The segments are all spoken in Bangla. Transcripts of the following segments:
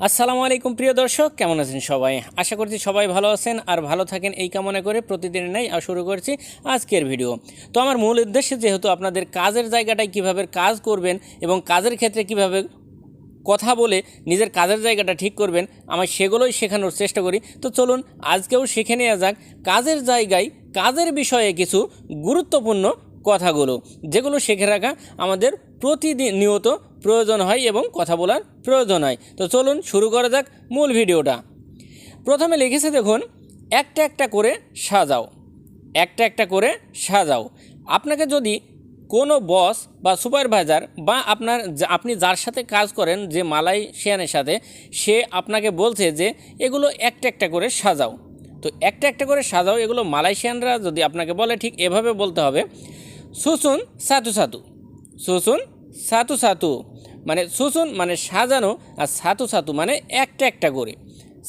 আসসালামু আলাইকুম প্রিয় দর্শক, কেমন আছেন সবাই? আশা করছি সবাই ভালো আছেন আর ভালো থাকেন এই কামনা করে প্রতিদিনের ন্যায় শুরু করছি আজকের ভিডিও। তো আমার মূল উদ্দেশ্য যেহেতু আপনাদের কাজের জায়গাটায় কিভাবে কাজ করবেন এবং কাজের ক্ষেত্রে কিভাবে কথা বলে নিজের কাজের জায়গাটা ঠিক করবেন, আমি সেগুলোই শেখানোর চেষ্টা করি। তো চলুন আজকেও শিখে নেওয়া যাক কাজের জায়গায় কাজের বিষয়ে কিছু গুরুত্বপূর্ণ কথাগুলো, যেগুলো শিখে রাখা আমাদের প্রতিনিয়ত প্রয়োজন হয় এবং কথা বলার প্রয়োজন হয়। তো চলুন শুরু করা যাক মূল ভিডিওটা। প্রথমে লিখেছে দেখুন, একটা একটা করে সাজাও। একটা একটা করে সাজাও। আপনাকে যদি কোনো বস বা সুপারভাইজার বা আপনি যার সাথে কাজ করেন, যে মালয়েশিয়ানের সাথে, সে আপনাকে বলছে যে এগুলো একটা একটা করে সাজাও। তো একটা একটা করে সাজাও, এগুলো মালয়েশিয়ানরা যদি আপনাকে বলে ঠিক এভাবে বলতে হবে, সুসুন সাতু সাতু। সুসুন সাতু সাতু মানে সুসুন মানে সাজানো, আর সাতু সাতু মানে একটা একটা করে।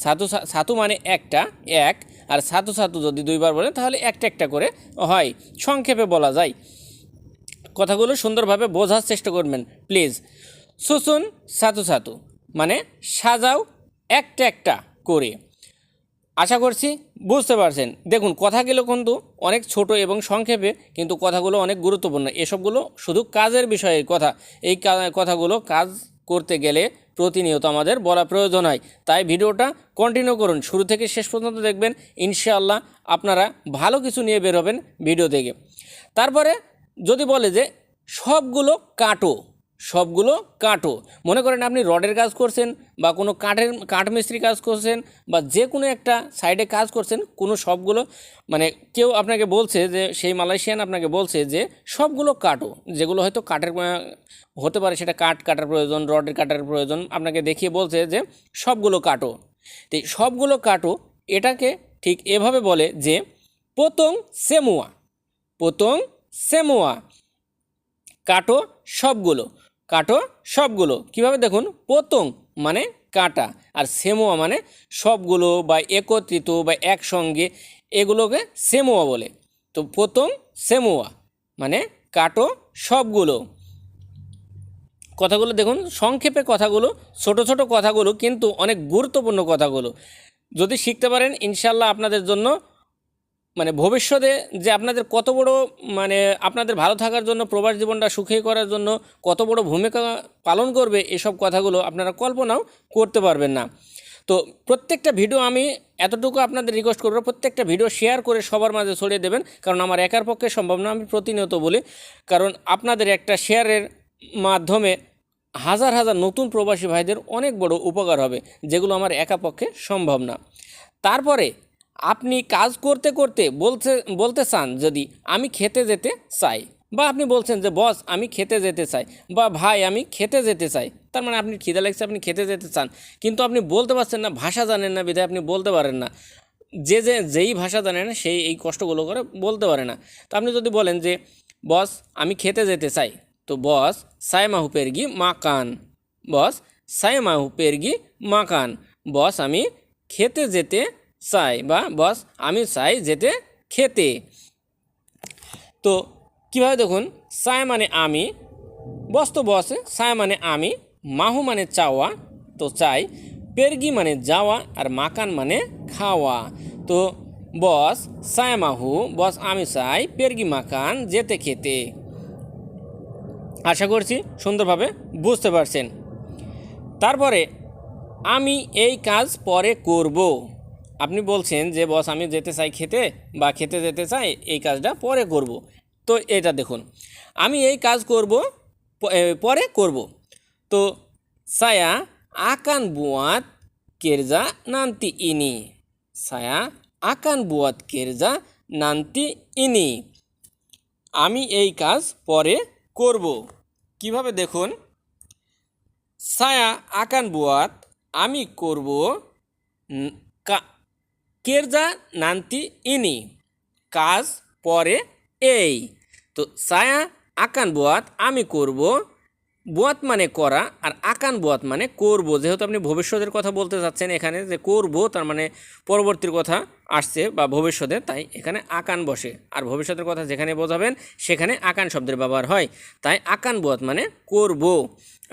সাতু সাতু মানে একটা এক, আর সাতু সাতু যদি দুইবার বলেন তাহলে একটা একটা করে হয়। সংক্ষেপে বলা যায়। কথাগুলো সুন্দরভাবে বোঝার চেষ্টা করবেন প্লিজ। সুসুন সাতু সাতু মানে সাজাও একটা একটা করে। আশা করছি বুঝতে পারছেন। দেখুন কথাগুলো কিন্তু অনেক ছোট এবং সংক্ষেপে, কিন্তু কথাগুলো অনেক গুরুত্বপূর্ণ। এসবগুলো শুধু কাজের বিষয়ের কথা। এই কথাগুলো কাজ করতে গেলে প্রতিনিয়ত আমাদের বলা প্রয়োজন হয়। তাই ভিডিওটা কন্টিনিউ করুন, শুরু থেকে শেষ পর্যন্ত দেখবেন। ইনশাআল্লাহ আপনারা ভালো কিছু নিয়ে বের হবেন ভিডিও থেকে। তারপরে যদি বলে যে সবগুলো কাটো, সবগুলো কাটো, মনে করেন আপনি রডের কাজ করছেন বা কোনো কাঠমিস্ত্রি কাজ করছেন বা যে কোনো একটা সাইডে কাজ করছেন, কোনো সবগুলো মানে কেউ আপনাকে বলছে যে, সেই মালয়েশিয়ান আপনাকে বলছে যে সবগুলো কাটো, যেগুলো হয়তো কাঠের হতে পারে, সেটা কাঠ কাটার প্রয়োজন, রডের কাটার প্রয়োজন, আপনাকে দেখিয়ে বলছে যে সবগুলো কাটো। তো সবগুলো কাটো এটাকে ঠিক এভাবে বলে যে পোতং সেমুয়া। পোতং সেমুয়া কাটো সবগুলো। কাটো সবগুলো কীভাবে দেখুন, পোতং মানে কাটা, আর সেমোয়া মানে সবগুলো বা একত্রিত বা একসঙ্গে, এগুলোকে সেমোয়া বলে। তো পোতং সেমোয়া মানে কাটো সবগুলো। কথাগুলো দেখুন, সংক্ষেপে কথাগুলো, ছোট ছোট কথাগুলো, কিন্তু অনেক গুরুত্বপূর্ণ কথাগুলো যদি শিখতে পারেন, ইনশাল্লাহ আপনাদের জন্য মানে ভবিষ্যতে যে আপনাদের কত বড়, মানে আপনাদের ভালো থাকার জন্য, প্রবাস জীবনটা সুখী করার জন্য কত বড় ভূমিকা পালন করবে, এসব কথাগুলো আপনারা কল্পনাও করতে পারবেন না। তো প্রত্যেকটা ভিডিও আমি এতটুকু আপনাদের রিকোয়েস্ট করবো, প্রত্যেকটা ভিডিও শেয়ার করে সবার মাঝে ছড়িয়ে দেবেন, কারণ আমার একার পক্ষে সম্ভব না। আমি প্রতিনিয়ত বলি, কারণ আপনাদের একটা শেয়ারের মাধ্যমে হাজার হাজার নতুন প্রবাসী ভাইদের অনেক বড় উপকার হবে, যেগুলো আমার একা পক্ষে সম্ভব না। তারপরে আপনি কাজ করতে করতে বলতে চান যদি আমি খেতে যেতে চাই, বা আপনি বলছেন যে বস আমি খেতে যেতে চাই, বা ভাই আমি খেতে যেতে চাই, তার মানে আপনি খিদে লাগছে, আপনি খেতে যেতে চান, কিন্তু আপনি বলতে পারছেন না, ভাষা জানেন না, বিধায় আপনি বলতে পারেন না। যেই ভাষা জানে না সেই এই কষ্টগুলো করে বলতে পারে না। তো আপনি যদি বলেন যে বস আমি খেতে যেতে চাই, তো বস সাইমাহু পেরগি মাকান। বস সাইমাহু পেরগি মাকান, বস আমি খেতে যেতে চাই, বা বস আমি চাই যেতে খেতে। তো কীভাবে দেখুন, চাই মানে আমি, বস তো বসে, চাই মানে আমি, মাহু মানে চাওয়া, তো চাই, পেরগি মানে যাওয়া, আর মাকান মানে খাওয়া। তো বস চাই মাহু, বস আমি চাই, পেরগি মাকান যেতে খেতে। আশা করছি সুন্দরভাবে বুঝতে পারছেন। তারপরে আমি এই কাজ পরে করব। আপনি বলছেন যে বস আমি যেতে চাই খেতে, বা খেতে যেতে চাই, এই কাজটা পরে করব। তো এটা দেখুন, আমি এই কাজ করব পরে করব। তো সায়া আকান বুয়াত কেরজা নান্তি ইনি। সায়া আকান বুয়াত কেরজা নান্তি ইনি, আমি এই কাজ পরে করব। কিভাবে দেখুন, সায়া আকান বুয়াত আমি করব, কেরজা নান্তি ইনি কাজ পরে এই। তো সায়া আকান বুয়াত আমি করব, বুয়াত মানে করা, আর আকান বুয়াত মানে করব। যেহেতু আপনি ভবিষ্যতের কথা বলতে চাচ্ছেন এখানে, যে করব তার মানে পরবর্তীর কথা আসছে বা ভবিষ্যতে, তাই এখানে আকান বসে। আর ভবিষ্যতের কথা যেখানে বোঝাবেন সেখানে আকান শব্দের ব্যবহার হয়, তাই আকান বুয়াত মানে করব।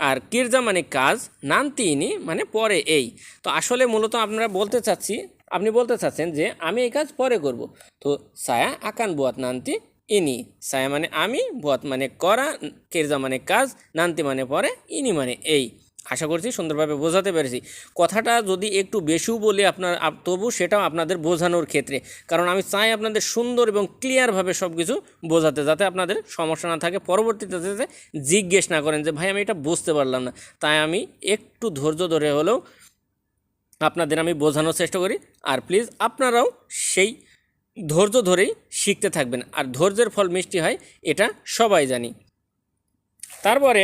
আর কিরজা মানে কাজ, নান্তিনি মানে পরে এই। তো আসলে মূলত আপনারা বলতে চাচ্ছি, আপনি বলতে চাচ্ছেন যে আমি এই কাজ পরে করব। তো সায়া আকান বুয়াত নান্তি ইনি। সায়া মানে আমি, বুয়াত মানে করা, কেরজা মানে কাজ, নান্তি মানে পরে, ইনি মানে এই। আশা করছি সুন্দরভাবে বোঝাতে পেরেছি। কথাটা যদি একটু বেশিও বলি আপনার, তবু সেটাও আপনাদের বোঝানোর ক্ষেত্রে, কারণ আমি চাই আপনাদের সুন্দর এবং ক্লিয়ারভাবে সব কিছু বোঝাতে, যাতে আপনাদের সমস্যা না থাকে, পরবর্তীতে যাতে জিজ্ঞেস না করেন যে ভাই আমি এটা বুঝতে পারলাম না। তাই আমি একটু ধৈর্য ধরে হলেও আপনাদের আমি বোঝানোর চেষ্টা করি। আর প্লিজ আপনারাও সেই ধৈর্য ধরেই শিখতে থাকবেন। আর ধৈর্যের ফল মিষ্টি হয়, এটা সবাই জানি। তারপরে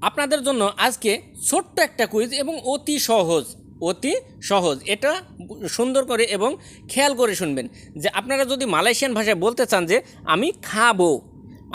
আপনাদের জন্য আজকে ছোট্ট একটা কুইজ, এবং অতি সহজ, অতি সহজ। এটা সুন্দর করে এবং খেয়াল করে শুনবেন, যে আপনারা যদি মালয়েশিয়ান ভাষায় বলতে চান যে আমি খাবো,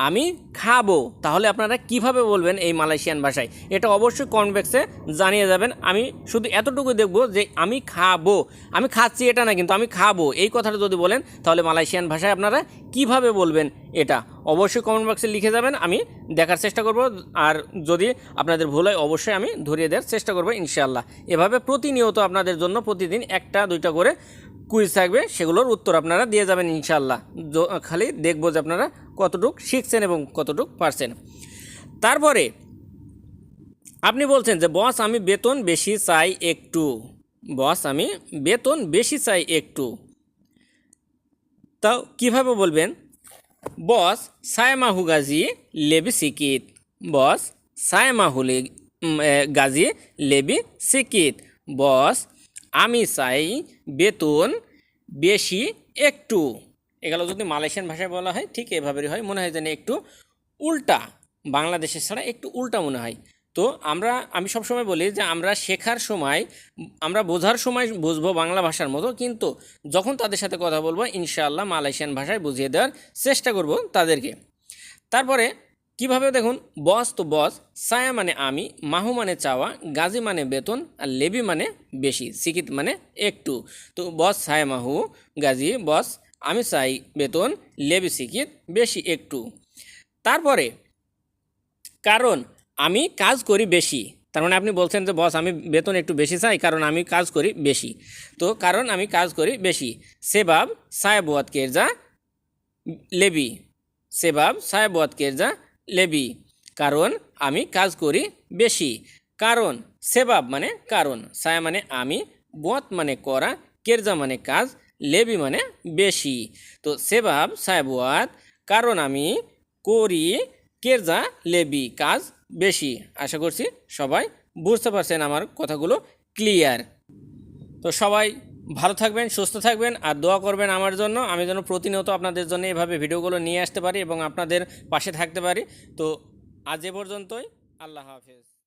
আমি খাবো, তাহলে আপনারা কিভাবে বলবেন এই মালয়েশিয়ান ভাষায়, এটা অবশ্যই কমেন্ট বক্সে জানিয়ে যাবেন। আমি শুধু এতটুকু দেখব যে আমি খাবো, আমি খাচ্ছি এটা না, কিন্তু আমি খাবো এই কথাটা যদি বলেন, তাহলে মালয়েশিয়ান ভাষায় আপনারা কিভাবে বলবেন এটা অবশ্যই কমেন্ট বক্সে লিখে যাবেন। আমি দেখার চেষ্টা করব, আর যদি আপনাদের ভুল হয় অবশ্যই আমি ধরিয়ে দেওয়ার চেষ্টা করব ইনশাআল্লাহ। এভাবে প্রতিনিয়ত আপনাদের জন্য প্রতিদিন একটা দুইটা করে কুইজ থাকবে, সেগুলোর উত্তর আপনারা দিয়ে যাবেন ইনশাআল্লাহ। খালি দেখব যে আপনারা কতটুকু শিখছেন এবং কতটুকু পারছেন। তারপরে আপনি বলছেন যে বস আমি বেতন বেশি চাই একটু, বস আমি বেতন বেশি চাই একটু। তাও কিভাবে বলবেন? বস সায়মাহু গাজি লেবি সিকিত, বস সায়মাহু গাজি লেবি সিকিত, বস আমি চাই বেতন বেশি একটু। এগুলো যদি মালয়েশিয়ান ভাষায় বলা হয় ঠিক এভাবেই হয়, মনে হয় যেন একটু উল্টা, বাংলাদেশের ছাড়া একটু উল্টা মনে হয়। তো আমি সবসময় বলি যে আমরা শেখার সময়, আমরা বোঝার সময় বুঝবো বাংলা ভাষার মতো, কিন্তু যখন তাদের সাথে কথা বলবো ইনশাআল্লাহ মালয়েশিয়ান ভাষায় বুঝিয়ে দেওয়ার চেষ্টা করব তাদেরকে। তারপরে কিভাবে দেখুন, বস, তো বস, সায়া মানে আমি, মাহু মানে চাওয়া, গাজি মানে বেতন, আর লেবি মানে বেশি, সিকিত মানে একটু। তো বস সায়া মাহু গাজি, বস আমি চাই বেতন, লেবি সিকিত বেশি একটু। তারপরে কারণ আমি কাজ করি বেশি, তার মানে আপনি বলছেন যে বস আমি বেতন একটু বেশি চাই কারণ আমি কাজ করি বেশি। তো কারণ আমি কাজ করি বেশি, সেবাব সায়বুয়াত কেরজা লেবি, সেবাব সায়বুয়াত কেরজা লেবি, কারণ আমি কাজ করি বেশি। কারণ সেবাব মানে কারণ, সায়া মানে আমি, বুয়াত মানে করা, কেরজা মানে কাজ, লেবি মানে বেশি। তো সেবাব সায়বুয়াত কারণ আমি করি, কেরজা লেবি কাজ বেশি। আশা করছি সবাই বুঝতে পারছেন আমার কথাগুলো ক্লিয়ার। তো সবাই ভালো থাকবেন, সুস্থ থাকবেন, আর দোয়া করবেন আমার জন্য, আমি যেন প্রতিনিয়ত আপনাদের জন্য এভাবে ভিডিওগুলো নিয়ে আসতে পারি এবং আপনাদের পাশে থাকতে পারি। তো আজ এ পর্যন্তই, আল্লাহ হাফেজ।